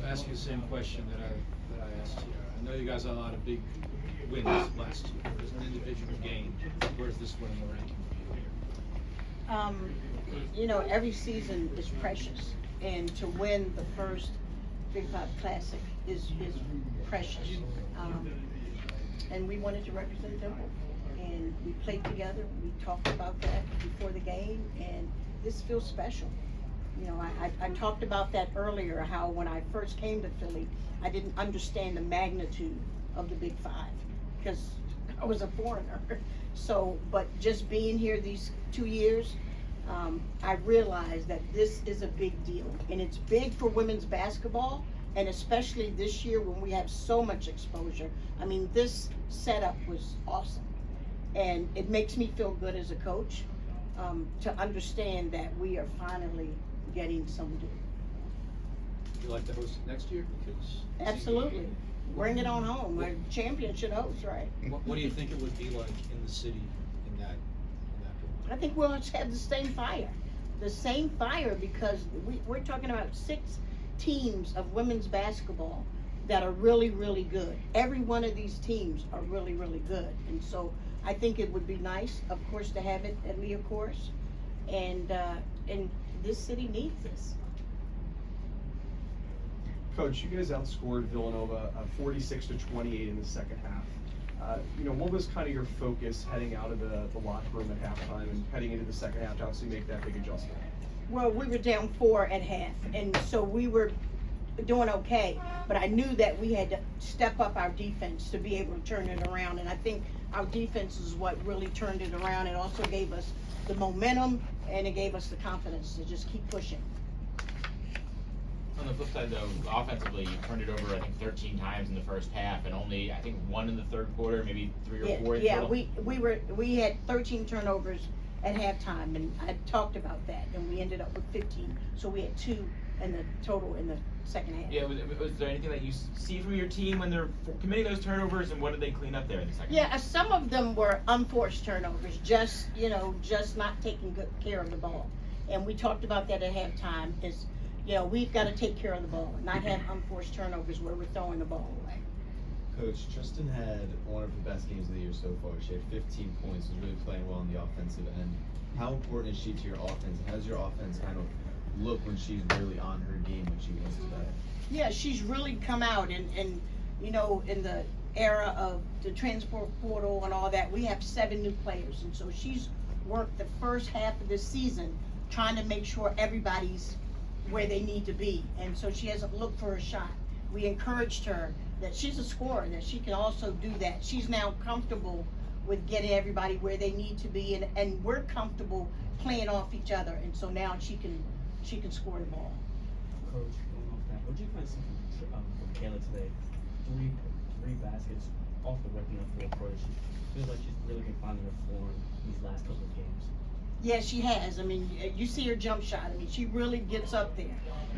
to ask you the same question that I asked you. I know you guys had a lot of big wins last year. There's an individual game. Where's this one in the ranking for you? Every season is precious, and to win the first Big Five Classic is precious. And we wanted to represent Temple, and we played together. We talked about that before the game, and this feels special. I talked about that earlier, how when I first came to Philly, I didn't understand the magnitude of the Big Five because I was a foreigner. So, but just being here these 2 years, I realized that this is a big deal, and it's big for women's basketball, and especially this year when we have so much exposure. I mean, this setup was awesome, and it makes me feel good as a coach to understand that we are finally getting some due. Would you like to host it next year? Because Absolutely. Bring it on home. Our champion should host, right? What do you think it would be like in the city in that building? I think we'll just have the same fire. The same fire, because we're talking about 6 teams of women's basketball that are really, really good. Every one of these teams are really, really good. And so I think it would be nice, of course, to have it at Leah Course. And this city needs this. Coach, you guys outscored Villanova 46-28 in the second half. What was kind of your focus heading out of the locker room at halftime and heading into the second half to obviously make that big adjustment? Well, we were down 4 at half, and so we were doing okay, but I knew that we had to step up our defense to be able to turn it around, and I think our defense is what really turned it around. It also gave us the momentum, and it gave us the confidence to just keep pushing. On the flip side, though, offensively, you turned it over, I think, 13 times in the first half, and only, I think, 1 in the third quarter, maybe 3 or 4 in total. We had 13 turnovers at halftime, and I talked about that, and we ended up with 15. So we had 2 in the total in the second half. Yeah, was there anything that you see from your team when they're committing those turnovers, and what did they clean up there in the second half? Yeah, some of them were unforced turnovers, just not taking good care of the ball. And we talked about that at halftime. We've got to take care of the ball, not have unforced turnovers where we're throwing the ball away. Coach, Tristan had one of the best games of the year so far. She had 15 points, was really playing well on the offensive end. How important is she to your offense? How does your offense kind of look when she's really on her game when she wants to play? Yeah, she's really come out, and in the era of the transport portal and all that, we have 7 new players, and so she's worked the first half of the season trying to make sure everybody's where they need to be, and so she hasn't looked for a shot. We encouraged her that she's a scorer, that she can also do that. She's now comfortable with getting everybody where they need to be, and we're comfortable playing off each other, and so now she can score the ball. Coach, going off that, what did you find from Kayla today? 3 baskets off the rip in the fourth quarter. She feels like she's really been finding her form these last couple of games. Yeah, she has. I mean, you see her jump shot. I mean, she really gets up there,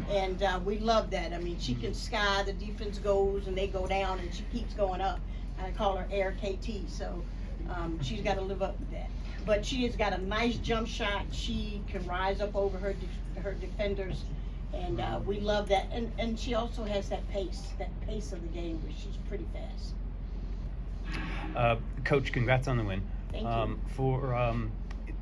and we love that. I mean, she can sky. The defense goes, and they go down, and she keeps going up. I call her Air KT, so she's got to live up to that. But she has got a nice jump shot. She can rise up over her defenders, and we love that. And she also has that pace of the game where she's pretty fast. Coach, congrats on the win. Thank you. For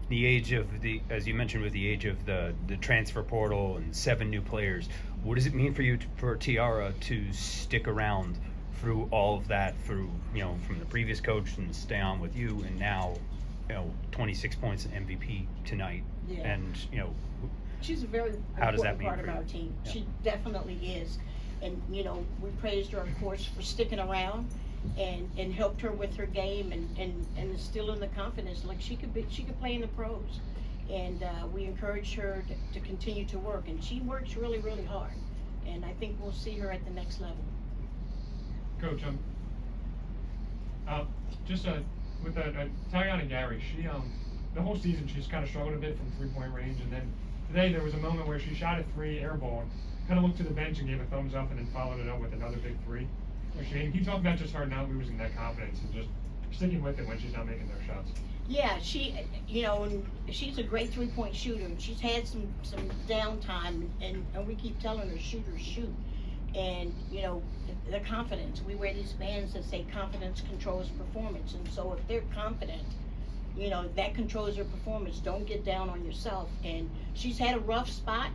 the age of as you mentioned, with the age of the transfer portal and 7 new players, what does it mean for you, for Tiara, to stick around through all of that, through, from the previous coach and stay on with you, and now, 26 points and MVP tonight? Yeah. And, She's a very how does that important mean part for of you? our team. Yeah. She definitely is. And, we praised her, of course, for sticking around and helped her with her game and instilling the confidence. Like, she could play in the pros. And we encouraged her to continue to work. And she works really, really hard. And I think we'll see her at the next level. Coach, with Diane and Gary, she the whole season she's kind of struggled a bit from 3-point range, and then today there was a moment where she shot a 3 air ball, kind of looked to the bench and gave a thumbs up, and then followed it up with another big 3. Can you talk about just her not losing that confidence and just sticking with it when she's not making their shots? Yeah, and she's a great 3-point shooter. She's had some downtime, and we keep telling her shoot. And, you know, the confidence, we wear these bands that say confidence controls performance, and so if they're confident, you know, that controls your performance. Don't get down on yourself. And she's had a rough spot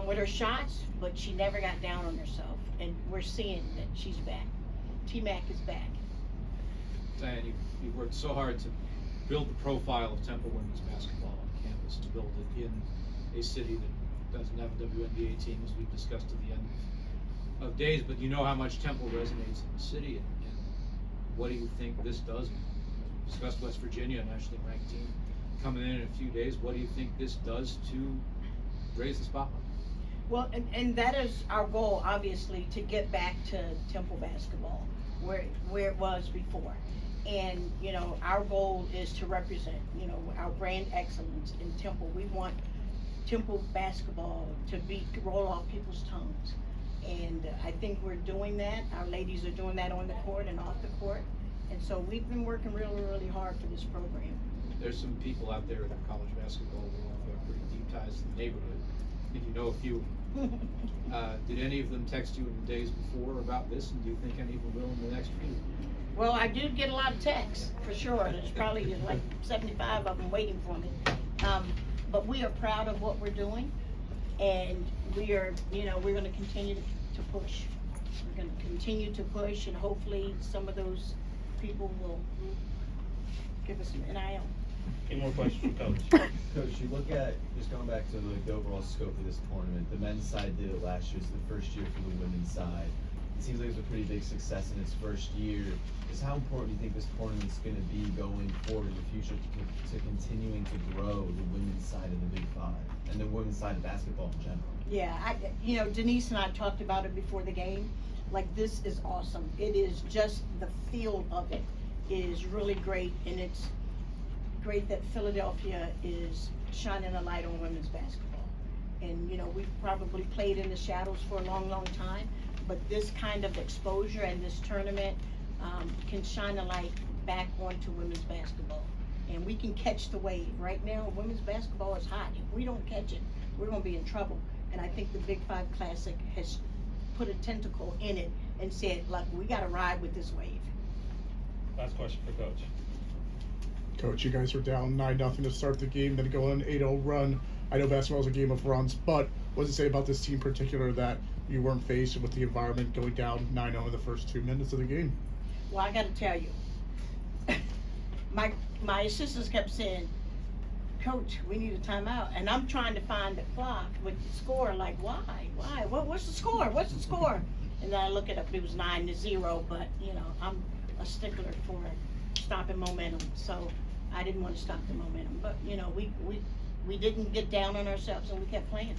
with her shots, but she never got down on herself, and we're seeing that she's back. T-Mac is back. Diane, you've worked so hard to build the profile of Temple women's basketball on campus, to build it in a city that doesn't have a WNBA team, as we've discussed at the end of days, but you know how much Temple resonates in the city, and what do you think this does? We discussed West Virginia, a nationally ranked team, coming in a few days. What do you think this does to raise the spotlight? Well, and that is our goal, obviously, to get back to Temple basketball, where it was before. And, you know, our goal is to represent, you know, our brand excellence in Temple. We want Temple basketball to roll off people's tongues. And I think we're doing that. Our ladies are doing that on the court and off the court. And so we've been working really, really hard for this program. There's some people out there in college basketball who have pretty deep ties to the neighborhood. I think you know a few of them. Did any of them text you in the days before about this, and do you think any of them will in the next few? Well, I did get a lot of texts, for sure. There's probably like 75 of them waiting for me. But we are proud of what we're doing, and we are, you know, we're gonna continue to push. We're gonna continue to push, and hopefully some of those people will give us an NIL. Any more questions from Coach? Coach, you look at, just going back to the overall scope of this tournament, the men's side did it last year, it's the first year for the women's side. It seems like it's a pretty big success in its first year. Just how important do you think this tournament's gonna be going forward in the future to continuing to grow the women's side of the Big Five, and the women's side of basketball in general? Yeah, you know, Denise and I talked about it before the game. Like, this is awesome. It is just, the feel of it is really great, and it's great that Philadelphia is shining a light on women's basketball. And, you know, we've probably played in the shadows for a long, long time, but this kind of exposure and this tournament can shine a light back onto women's basketball. And we can catch the wave. Right now, women's basketball is hot. If we don't catch it, we're gonna be in trouble. And I think the Big Five Classic has put a tentacle in it and said, look, we gotta ride with this wave. Last question for Coach. Coach, you guys were down 9-0 to start the game, then go on an 8-0 run. I know basketball is a game of runs, but what does it say about this team in particular that you weren't faced with the environment going down 9-0 in the first 2 minutes of the game? Well, I gotta tell you, my assistants kept saying, Coach, we need a timeout. And I'm trying to find the clock with the score, like, why? What's the score? What's the score? And then I look it up, it was 9-0, but, you know, I'm a stickler for stopping momentum, so I didn't want to stop the momentum. But, you know, we didn't get down on ourselves, and we kept playing.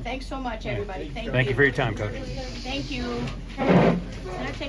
Thanks so much, everybody. Thank you. Thank you for your time, Coach. Thank you. Can I take